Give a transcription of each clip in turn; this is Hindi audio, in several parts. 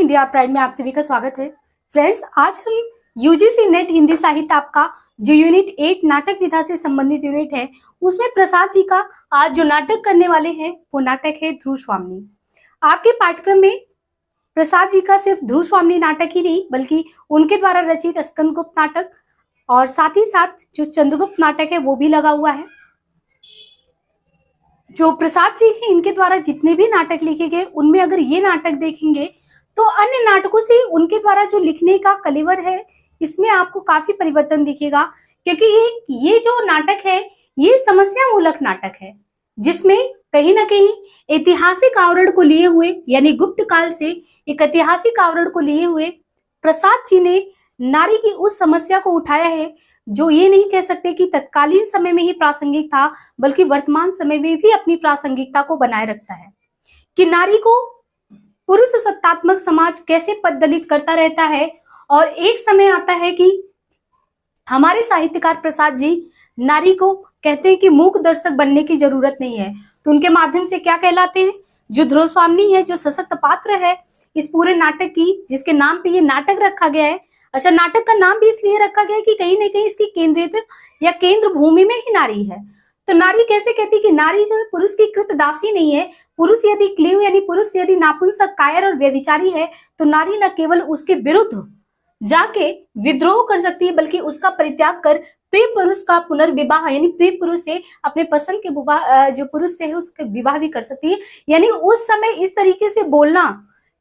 हिंदी आप प्राइड में आप सभी का स्वागत है। फ्रेंड्स, आज हम यूजीसी नेट हिंदी साहित्य आपका जो यूनिट 8 नाटक विधा से संबंधित यूनिट है, उसमें प्रसाद जी का आज जो नाटक करने वाले हैं वो नाटक है ध्रुव स्वामिनी। आपके पाठ्यक्रम में प्रसाद जी का सिर्फ ध्रुव स्वामिनी नाटक ही नहीं बल्कि उनके द्वारा रचित स्कंदगुप्त नाटक और साथ ही साथ जो चंद्रगुप्त नाटक है वो भी लगा हुआ है। जो प्रसाद जी हैं इनके द्वारा जितने भी नाटक लिखे गए उनमें अगर ये नाटक देखेंगे तो अन्य नाटकों से उनके द्वारा जो लिखने का कलेवर है इसमें आपको काफी परिवर्तन दिखेगा, क्योंकि ये जो नाटक है ये समस्या मूलक नाटक है जिसमें कहीं ना कहीं ऐतिहासिक आवरण को लिए हुए यानी गुप्त काल से एक ऐतिहासिक आवरण को लिए हुए प्रसाद जी ने नारी की उस समस्या को उठाया है जो ये नहीं कह सकते कि तत्कालीन समय में ही प्रासंगिक था बल्कि वर्तमान समय में भी अपनी प्रासंगिकता को बनाए रखता है कि नारी को पुरुष सत्तात्मक समाज कैसे पददलित करता रहता है। और एक समय आता है कि हमारे साहित्यकार प्रसाद जी नारी को कहते हैं कि मूक दर्शक बनने की जरूरत नहीं है, तो उनके माध्यम से क्या कहलाते हैं, जो ध्रुव स्वामिनी है, जो सशक्त पात्र है इस पूरे नाटक की, जिसके नाम पे ये नाटक रखा गया है। अच्छा, नाटक का नाम भी इसलिए रखा गया है कि कहीं ना कहीं इसकी केंद्रित या केंद्र भूमि में ही नारी है। तो नारी कैसे कहती कि नारी जो है पुरुष की कृत दासी नहीं है। पुरुष यदि क्लीव यानी पुरुष यदि नापुंसक, कायर और व्यभिचारी है तो नारी न केवल उसके विरुद्ध जाके विद्रोह कर सकती है बल्कि उसका परित्याग कर प्रिय पुरुष का पुनर्विवाह यानी प्रिय पुरुष से अपने पसंद के जो पुरुष से है उसके विवाह भी कर सकती है। यानी उस समय इस तरीके से बोलना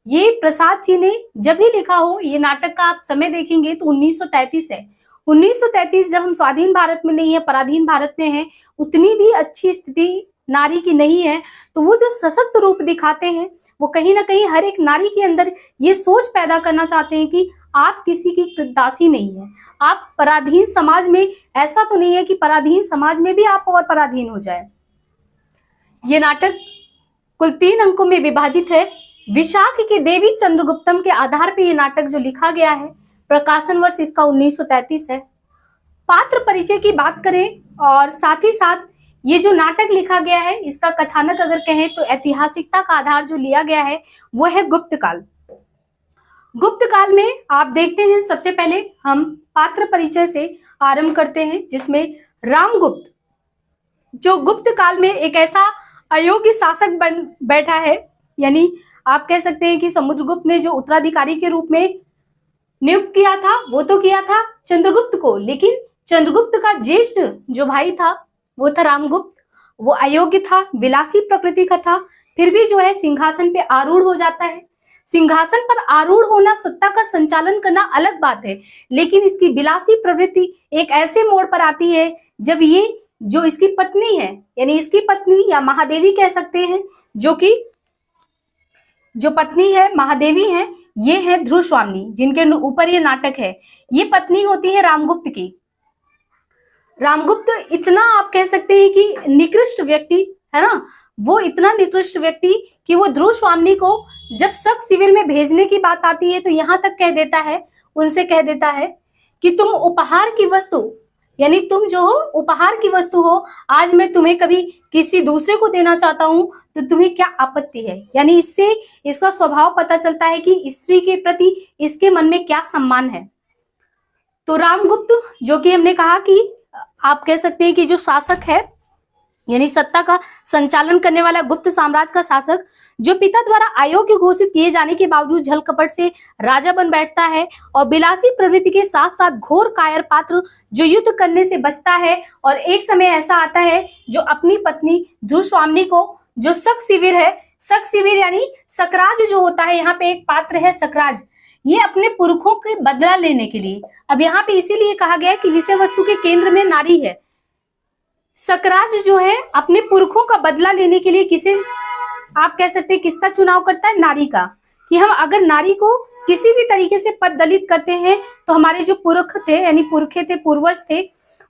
ये प्रसाद जी ने जब भी लिखा हो, ये नाटक का आप समय देखेंगे तो 1933 है। 1933 जब हम स्वाधीन भारत में नहीं है, पराधीन भारत में है, उतनी भी अच्छी स्थिति नारी की नहीं है। तो वो जो सशक्त रूप दिखाते हैं वो कहीं ना कहीं हर एक नारी के अंदर ये सोच पैदा करना चाहते हैं कि आप किसी की कृतदासी नहीं है, आप पराधीन समाज में, ऐसा तो नहीं है कि पराधीन समाज में भी आप और पराधीन हो जाए। ये नाटक कुल 3 अंकों में विभाजित है। विशाख की देवी चंद्रगुप्तम के आधार पर यह नाटक जो लिखा गया है, प्रकाशन वर्ष इसका 1933 है। पात्र परिचय की बात करें और साथ ही साथ ये जो नाटक लिखा गया है इसका कथानक अगर कहें तो ऐतिहासिकता का आधार जो लिया गया है वो है गुप्त काल। गुप्त काल में आप देखते हैं, सबसे पहले हम पात्र परिचय से आरंभ करते हैं जिसमें रामगुप्त जो गुप्त काल में एक ऐसा अयोग्य शासक बन बैठा है, यानी आप कह सकते हैं कि समुद्रगुप्त ने जो उत्तराधिकारी के रूप में नियुक्त किया था वो तो किया था चंद्रगुप्त को, लेकिन चंद्रगुप्त का ज्येष्ठ जो भाई था वो था रामगुप्त। वो अयोग्य था, विलासी प्रकृति का था, फिर भी जो है सिंहासन पे आरूढ़ हो जाता है। सिंहासन पर आरूढ़ होना, सत्ता का संचालन करना अलग बात है, लेकिन इसकी विलासी प्रवृत्ति एक ऐसे मोड़ पर आती है जब ये जो इसकी पत्नी है, यानी इसकी पत्नी या महादेवी कह सकते हैं, जो कि जो पत्नी है महादेवी है, ये है ध्रुव स्वामिनी जिनके ऊपर ये नाटक है। ये पत्नी होती है रामगुप्त की। रामगुप्त इतना आप कह सकते हैं कि निकृष्ट व्यक्ति है ना, वो इतना निकृष्ट व्यक्ति कि वो ध्रुव स्वामिनी को जब शक शिविर में भेजने की बात आती है तो यहाँ तक कह देता है, उनसे कह देता है कि तुम उपहार की वस्तु, यानी तुम जो हो उपहार की वस्तु हो, आज मैं तुम्हें कभी किसी दूसरे को देना चाहता हूं तो तुम्हें क्या आपत्ति है। यानी इससे इसका स्वभाव पता चलता है कि स्त्री के प्रति इसके मन में क्या सम्मान है। तो रामगुप्त जो कि हमने कहा कि आप कह सकते हैं कि जो शासक है यानी सत्ता का संचालन करने वाला गुप्त साम्राज्य का शासक, जो पिता द्वारा अयोग्य घोषित किए जाने के बावजूद छल कपट से राजा बन बैठता है और विलासी प्रवृत्ति के साथ साथ घोर कायर पात्र जो युद्ध करने से बचता है। और एक समय ऐसा आता है जो अपनी पत्नी ध्रुव स्वामिनी को जो शक शिविर है, शक शिविर यानी सकराज जो होता है, यहाँ पे एक पात्र है सकराज, ये अपने पुरखों के बदला लेने के लिए, अब यहाँ पे इसीलिए कहा गया कि विषय वस्तु के केंद्र में नारी है। सकराज जो है अपने पुरखों का बदला लेने के लिए किसे आप कह सकते हैं किसका चुनाव करता है, नारी का, कि हम अगर नारी को किसी भी तरीके से पद दलित करते हैं तो हमारे जो पुरख थे यानी पुरखे थे, पूर्वज थे,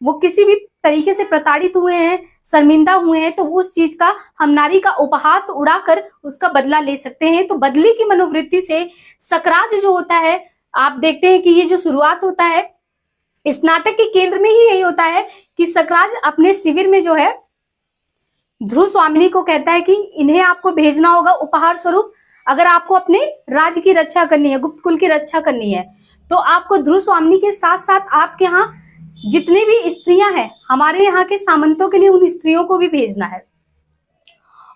वो किसी भी तरीके से प्रताड़ित हुए हैं, शर्मिंदा हुए हैं, तो उस चीज का हम नारी का उपहास उड़ाकर उसका बदला ले सकते हैं। तो बदले की मनोवृत्ति से सकराज जो होता है, आप देखते हैं कि ये जो शुरुआत होता है इस नाटक के केंद्र में ही यही होता है कि सकराज अपने शिविर में जो है ध्रुव स्वामिनी को कहता है कि इन्हें आपको भेजना होगा उपहार स्वरूप अगर आपको अपने राज्य की रक्षा करनी है, गुप्त कुल की रक्षा करनी है, तो आपको ध्रुव स्वामिनी के साथ साथ आपके यहाँ जितनी भी स्त्रियां हैं, हमारे यहाँ के सामंतों के लिए उन स्त्रियों को भी भेजना है।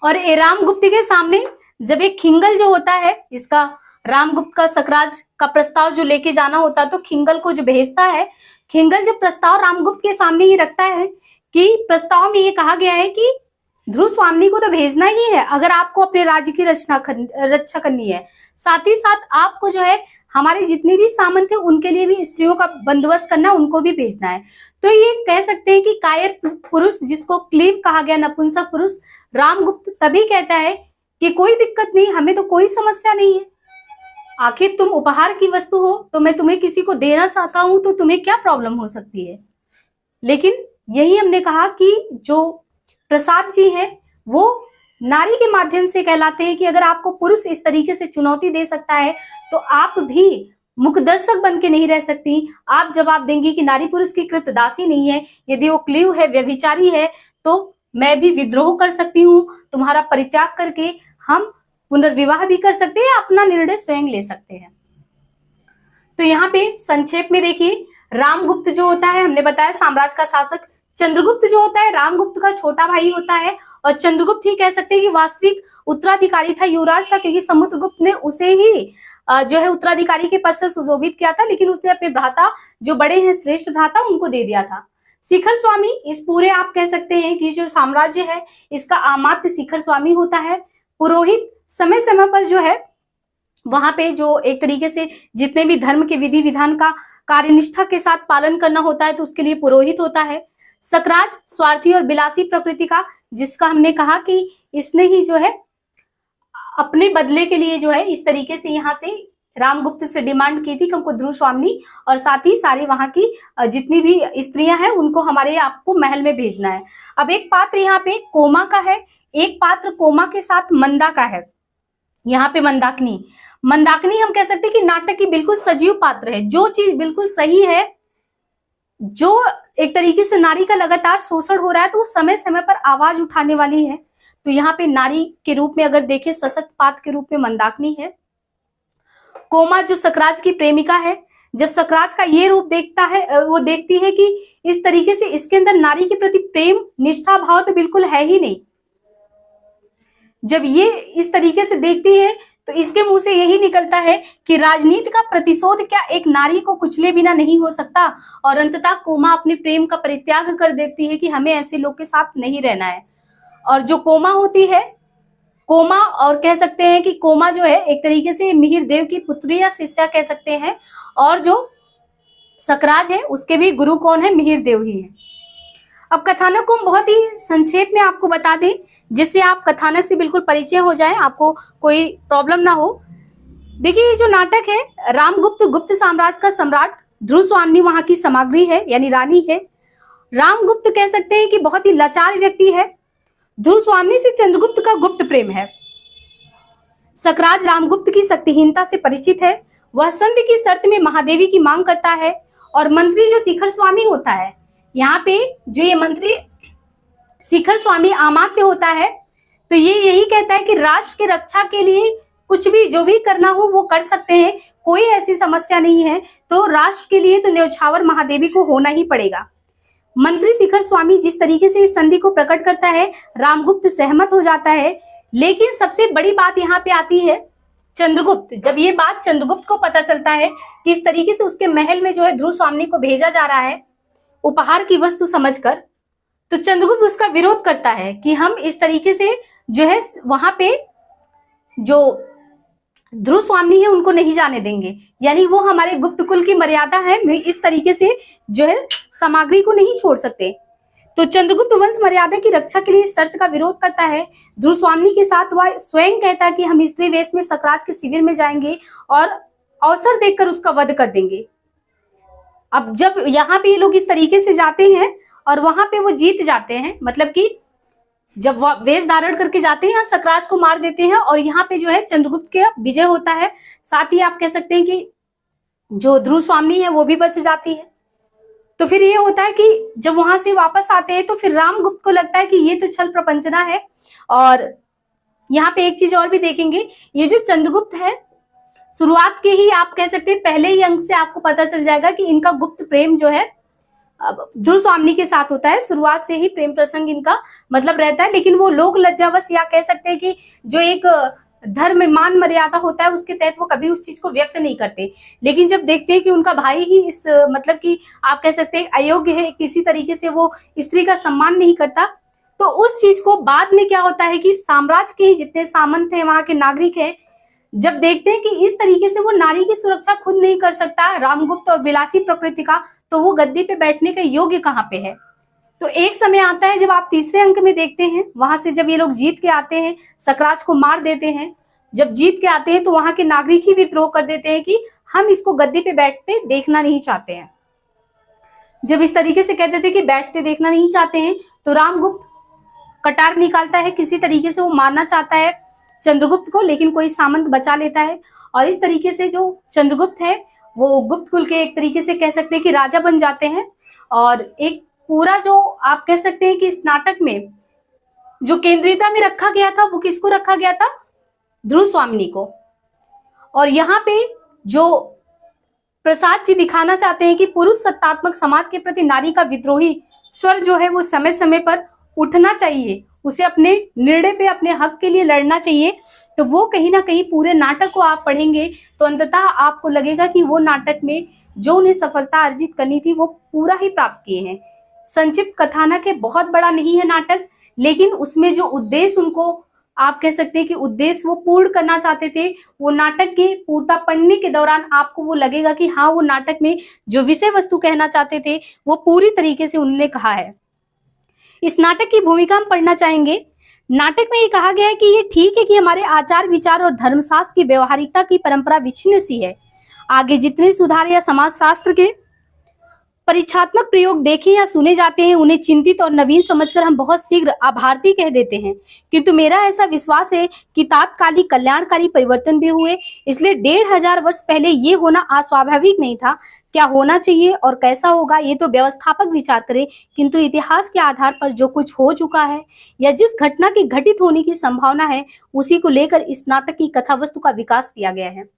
और ए रामगुप्त के सामने जब एक खिंगल जो होता है, इसका रामगुप्त का सकराज का प्रस्ताव जो लेके जाना होता है, तो खिंगल को जो भेजता है, खिंगल जब प्रस्ताव रामगुप्त के सामने ही रखता है कि प्रस्ताव में ये कहा गया है कि ध्रुव स्वामिनी को तो भेजना ही है अगर आपको अपने राज्य की रक्षा करनी है, साथ ही साथ आपको जो है हमारे जितने भी सामंत है उनके लिए भी स्त्रियों का बंदोबस्त करना, उनको भी भेजना है। तो ये कह सकते हैं कि कायर पुरुष, जिसको क्लीव कहा गया, नपुंसक पुरुष, रामगुप्त तभी कहता है कि कोई दिक्कत नहीं, हमें तो कोई समस्या नहीं है, आखिर तुम उपहार की वस्तु हो, तो मैं तुम्हें किसी को देना चाहता हूं, तो तुम्हें क्या प्रॉब्लम हो सकती है। लेकिन यही हमने कहा कि जो प्रसाद जी हैं वो नारी के माध्यम से कहलाते हैं कि अगर आपको पुरुष इस तरीके से चुनौती दे सकता है तो आप भी मुखदर्शक बन के नहीं रह सकती। आप जवाब देंगी कि नारी पुरुष की कृत दासी नहीं है, यदि वो क्लीव है, व्यभिचारी है, तो मैं भी विद्रोह कर सकती हूँ, तुम्हारा परित्याग करके हम पुनर्विवाह भी कर सकते हैं, अपना निर्णय स्वयं ले सकते हैं। तो यहाँ पे संक्षेप में देखिए, रामगुप्त जो होता है, हमने बताया साम्राज्य का शासक। चंद्रगुप्त जो होता है रामगुप्त का छोटा भाई होता है, और चंद्रगुप्त ही कह सकते हैं कि वास्तविक उत्तराधिकारी था, युवराज था, क्योंकि समुद्रगुप्त ने उसे ही जो है उत्तराधिकारी के पद से सुशोभित किया था, लेकिन उसने अपने भ्राता जो बड़े हैं, श्रेष्ठ भ्राता, उनको दे दिया था। शिखर स्वामी इस पूरे आप कह सकते हैं कि जो साम्राज्य है इसका अमात्य शिखर स्वामी होता है। पुरोहित समय समय पर जो है वहां पे जो एक तरीके से जितने भी धर्म के विधि विधान का कार्यनिष्ठा के साथ पालन करना होता है, तो उसके लिए पुरोहित होता है। सकराज स्वार्थी और बिलासी प्रकृति का, जिसका हमने कहा कि इसने ही जो है अपने बदले के लिए जो है इस तरीके से यहाँ से रामगुप्त से डिमांड की थी कि हमको ध्रुव स्वामिनी और साथ ही सारी वहां की जितनी भी स्त्रियां हैं उनको हमारे आपको महल में भेजना है। अब एक पात्र यहाँ पे कोमा का है, एक पात्र कोमा के साथ मंदा का है। यहाँ पे मंदाकिनी हम कह सकते हैं कि नाटक की बिल्कुल सजीव पात्र है, जो चीज बिल्कुल सही है, जो एक तरीके से नारी का लगातार शोषण हो रहा है, तो वो समय समय पर आवाज उठाने वाली है। तो यहाँ पे नारी के रूप में अगर देखें, सशक्त पात्र के रूप में मंदाकिनी है। कोमा जो सकराज की प्रेमिका है, जब सकराज का ये रूप देखता है, वो देखती है कि इस तरीके से इसके अंदर नारी के प्रति प्रेम निष्ठा भाव तो बिल्कुल है ही नहीं। जब ये इस तरीके से देखती है तो इसके मुंह से यही निकलता है कि राजनीति का प्रतिशोध क्या एक नारी को कुचले बिना नहीं हो सकता, और अंततः कोमा अपने प्रेम का परित्याग कर देती है कि हमें ऐसे लोग के साथ नहीं रहना है। और जो कोमा होती है, कोमा, और कह सकते हैं कि कोमा जो है एक तरीके से मिहिर देव की पुत्री या शिष्या कह सकते हैं, और जो सकराज है उसके भी गुरु कौन है, मिहिर देव ही है। अब कथानक को हम बहुत ही संक्षेप में आपको बता दें, जिससे आप कथानक से बिल्कुल परिचय हो जाए, आपको कोई प्रॉब्लम ना हो। देखिए, ये जो नाटक है, रामगुप्त गुप्त साम्राज्य का सम्राट, ध्रुव स्वामिनी वहां की सामग्री है यानी रानी है। रामगुप्त कह सकते हैं कि बहुत ही लाचार व्यक्ति है। ध्रुव स्वामिनी से चंद्रगुप्त का गुप्त प्रेम है। सकराज रामगुप्त की शक्तिहीनता से परिचित है। वह संधि की शर्त में महादेवी की मांग करता है, और मंत्री जो शिखर स्वामी होता है, यहाँ पे जो ये मंत्री शिखर स्वामी अमात्य होता है, तो ये यही कहता है कि राष्ट्र की रक्षा के लिए कुछ भी जो भी करना हो वो कर सकते हैं, कोई ऐसी समस्या नहीं है। तो राष्ट्र के लिए तो न्यौछावर महादेवी को होना ही पड़ेगा। मंत्री शिखर स्वामी जिस तरीके से इस संधि को प्रकट करता है, रामगुप्त सहमत हो जाता है। लेकिन सबसे बड़ी बात यहाँ पे आती है चंद्रगुप्त। जब ये बात चंद्रगुप्त को पता चलता है कि इस तरीके से उसके महल में जो है ध्रुव स्वामिनी को भेजा जा रहा है उपहार की वस्तु समझकर, तो चंद्रगुप्त उसका विरोध करता है कि हम इस तरीके से जो है वहां पे जो ध्रुव स्वामिनी है उनको नहीं जाने देंगे, यानी वो हमारे गुप्त कुल की मर्यादा है, इस तरीके से जो है सामग्री को नहीं छोड़ सकते। तो चंद्रगुप्त वंश मर्यादा की रक्षा के लिए शर्त का विरोध करता है। ध्रुव स्वामिनी के साथ वह स्वयं कहता है कि हम स्त्री वेश में सकराज के शिविर में जाएंगे और अवसर देखकर उसका वध कर देंगे। अब जब यहाँ पे ये लोग इस तरीके से जाते हैं और वहां पे वो जीत जाते हैं, मतलब कि जब वो वेश धारण करके जाते हैं, सकराज को मार देते हैं और यहाँ पे जो है चंद्रगुप्त के विजय होता है। साथ ही आप कह सकते हैं कि जो ध्रुव स्वामिनी है वो भी बच जाती है। तो फिर ये होता है कि जब वहां से वापस आते हैं तो फिर रामगुप्त को लगता है कि ये तो छल प्रपंचना है, और यहाँ पे एक चीज और भी देखेंगे, ये जो चंद्रगुप्त है, शुरुआत के ही आप कह सकते हैं पहले ही अंक से आपको पता चल जाएगा कि इनका गुप्त प्रेम जो है ध्रुव स्वामिनी के साथ होता है। शुरुआत से ही प्रेम प्रसंग इनका मतलब रहता है, लेकिन वो लोक लज्जावश या कह सकते हैं कि जो एक धर्म मान मर्यादा होता है उसके तहत वो कभी उस चीज को व्यक्त नहीं करते। लेकिन जब देखते हैं कि उनका भाई ही इस मतलब कि आप कह सकते हैं अयोग्य है, किसी तरीके से वो स्त्री का सम्मान नहीं करता, तो उस चीज को बाद में क्या होता है कि साम्राज्य के जितने सामंत हैं, वहां के नागरिक हैं, जब देखते हैं कि इस तरीके से वो नारी की सुरक्षा खुद नहीं कर सकता रामगुप्त और विलासी प्रकृति का, तो वो गद्दी पे बैठने के योग्य कहाँ पे है। तो एक समय आता है जब आप तीसरे अंक में देखते हैं, वहां से जब ये लोग जीत के आते हैं, सकराज को मार देते हैं, जब जीत के आते हैं तो वहां के नागरिक ही विद्रोह कर देते हैं कि हम इसको गद्दी पे बैठते देखना नहीं चाहते हैं। जब इस तरीके से कहते थे कि बैठते देखना नहीं चाहते हैं, तो रामगुप्त कटार निकालता है, किसी तरीके से वो मारना चाहता है चंद्रगुप्त को, लेकिन कोई सामंत बचा लेता है। और इस तरीके से जो चंद्रगुप्त है वो गुप्त कुल के एक तरीके से कह सकते हैं कि राजा बन जाते हैं। और एक पूरा जो आप कह सकते हैं कि इस नाटक में जो केंद्रीयता में रखा गया था वो किसको रखा गया था, ध्रुव स्वामिनी को। और यहाँ पे जो प्रसाद जी दिखाना चाहते हैं कि पुरुष सत्तात्मक समाज के प्रति नारी का विद्रोही स्वर जो है वो समय समय पर उठना चाहिए, उसे अपने निर्णय पे अपने हक के लिए लड़ना चाहिए। तो वो कहीं ना कहीं पूरे नाटक को आप पढ़ेंगे तो अंततः आपको लगेगा कि वो नाटक में जो उन्हें सफलता अर्जित करनी थी वो पूरा ही प्राप्त किए हैं। संक्षिप्त कथानक है, बहुत बड़ा नहीं है नाटक, लेकिन उसमें जो उद्देश्य उनको आप कह सकते हैं कि उद्देश्य वो पूर्ण करना चाहते थे, वो नाटक के पूर्णता पढ़ने के दौरान आपको वो लगेगा कि हाँ, वो नाटक में जो विषय वस्तु कहना चाहते थे वो पूरी तरीके से उन्होंने कहा है। इस नाटक की भूमिका हम पढ़ना चाहेंगे। नाटक में ये कहा गया है कि ये ठीक है कि हमारे आचार विचार और धर्मशास्त्र की व्यवहारिकता की परंपरा विच्छिन्न सी है। आगे जितने सुधार या समाज शास्त्र के परीक्षात्मक प्रयोग देखे या सुने जाते हैं उन्हें चिंतित और नवीन समझकर हम बहुत शीघ्र आभारती कह देते हैं, किंतु मेरा ऐसा विश्वास है कि तात्कालिक कल्याणकारी परिवर्तन भी हुए, इसलिए 1500 वर्ष पहले ये होना अस्वाभाविक नहीं था। क्या होना चाहिए और कैसा होगा ये तो व्यवस्थापक विचार करे, किंतु इतिहास के आधार पर जो कुछ हो चुका है या जिस घटना की घटित होने की संभावना है उसी को लेकर इस नाटक की कथा वस्तु का विकास किया गया है।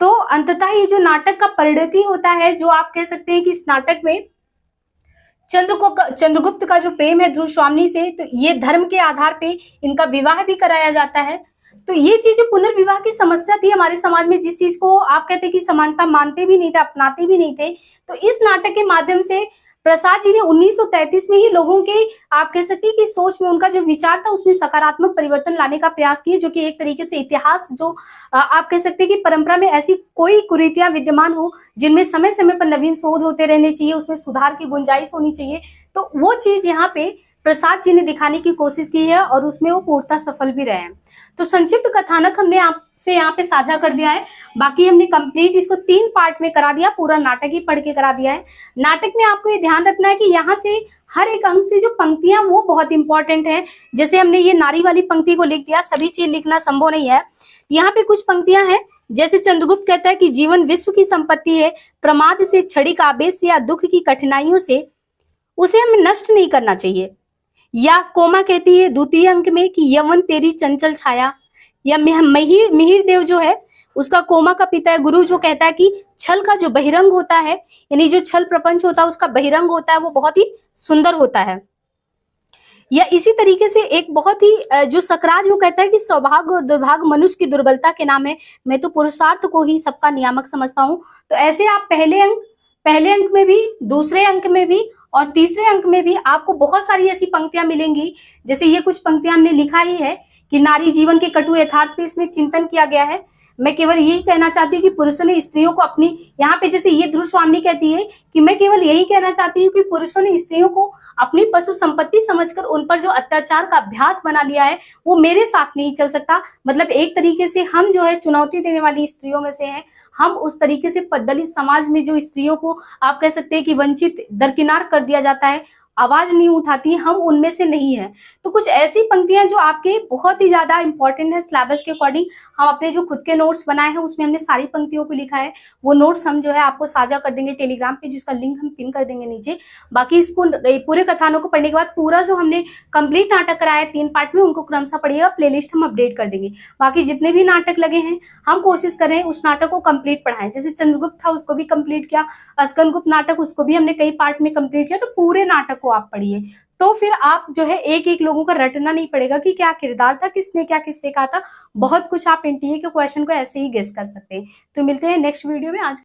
तो अंततः ये जो नाटक का परिणति होता है, जो आप कह सकते हैं कि इस नाटक में चंद्रगुप्त का जो प्रेम है ध्रुव स्वामिनी से, तो ये धर्म के आधार पे इनका विवाह भी कराया जाता है। तो ये चीज जो पुनर्विवाह की समस्या थी हमारे समाज में, जिस चीज को आप कहते हैं कि समानता मानते भी नहीं थे, अपनाते भी नहीं थे, तो इस नाटक के माध्यम से प्रसाद जी ने 1933 में ही लोगों के आप कह सकते हैं कि सोच में, उनका जो विचार था उसमें सकारात्मक परिवर्तन लाने का प्रयास किए, जो कि एक तरीके से इतिहास जो आप कह सकते हैं कि परंपरा में ऐसी कोई कुरीतियां विद्यमान हो जिनमें समय समय पर नवीन शोध होते रहने चाहिए, उसमें सुधार की गुंजाइश होनी चाहिए, तो वो चीज यहाँ पे प्रसाद जी ने दिखाने की कोशिश की है और उसमें वो पूर्णतः सफल भी रहे हैं। तो संक्षिप्त कथानक हमने आपसे यहाँ पे साझा कर दिया है, बाकी हमने कंप्लीट इसको 3 पार्ट में करा दिया, पूरा नाटक ही पढ़ के करा दिया है। नाटक में आपको ये ध्यान रखना है कि यहाँ से हर एक अंक से जो पंक्तियां वो बहुत इंपॉर्टेंट है। जैसे हमने ये नारी वाली पंक्ति को लिख दिया, सभी चीज लिखना संभव नहीं है। यहाँ पे कुछ पंक्तियां हैं, जैसे चंद्रगुप्त कहता है कि जीवन विश्व की संपत्ति है, प्रमाद से, क्षणिक आवेश से या दुख की कठिनाइयों से उसे हमें नष्ट नहीं करना चाहिए। या कोमा कहती है द्वितीय अंक में कि यवन तेरी चंचल छाया, या मिहिर देव जो है उसका कोमा का पिता है गुरु, जो कहता है कि छल का जो बहिरंग होता है, यानी जो छल प्रपंच होता है उसका बहिरंग होता है वो बहुत ही सुंदर होता है। या इसी तरीके से एक बहुत ही जो सकराज वो कहता है कि सौभाग्य और दुर्भाग्य मनुष्य की दुर्बलता के नाम है, मैं तो पुरुषार्थ को ही सबका नियामक समझता हूँ। तो ऐसे आप पहले अंक में भी, दूसरे अंक में भी और तीसरे अंक में भी आपको बहुत सारी ऐसी पंक्तियां मिलेंगी। जैसे ये कुछ पंक्तियां हमने लिखा ही है कि नारी जीवन के कटु यथार्थ पे इसमें चिंतन किया गया है। मैं केवल यही कहना चाहती हूँ कि पुरुषों ने स्त्रियों को अपनी, यहाँ पे जैसे ये ध्रुव स्वामिनी कहती है कि मैं केवल यही कहना चाहती हूँ कि पुरुषों ने स्त्रियों को अपनी पशु संपत्ति समझकर उन पर जो अत्याचार का अभ्यास बना लिया है वो मेरे साथ नहीं चल सकता। मतलब एक तरीके से हम जो है चुनौती देने वाली स्त्रियों में से हैं। हम उस तरीके से दलित समाज में जो स्त्रियों को आप कह सकते हैं कि वंचित दरकिनार कर दिया जाता है, आवाज नहीं उठाती, हम उनमें से नहीं है। तो कुछ ऐसी पंक्तियां जो आपके बहुत ही ज्यादा इंपॉर्टेंट है सिलेबस के अकॉर्डिंग, हम अपने जो खुद के नोट्स बनाए हैं उसमें हमने सारी पंक्तियों को लिखा है। वो नोट्स हम जो है आपको साझा कर देंगे टेलीग्राम पे, जिसका लिंक हम पिन कर देंगे नीचे। बाकी इसको पूरे कथानों को पढ़ने के बाद पूरा जो हमने कंप्लीट नाटक कराया 3 पार्ट में, उनको क्रमशः पढ़िएगा, प्लेलिस्ट हम अपडेट कर देंगे। बाकी जितने भी नाटक लगे हैं हम कोशिश कर रहे हैं उस नाटक को कंप्लीट पढ़ाएं। जैसे चंद्रगुप्त था उसको भी कंप्लीट किया, अस्कंदगुप्त नाटक उसको भी हमने कई पार्ट में कंप्लीट किया। तो पूरे नाटक को आप पढ़िए, तो फिर आप जो है एक एक लोगों का रटना नहीं पड़ेगा कि क्या किरदार था, किसने क्या किससे कहा था। बहुत कुछ आप एनटीए के क्वेश्चन को ऐसे ही गेस कर सकते हैं। तो मिलते हैं नेक्स्ट वीडियो में। आज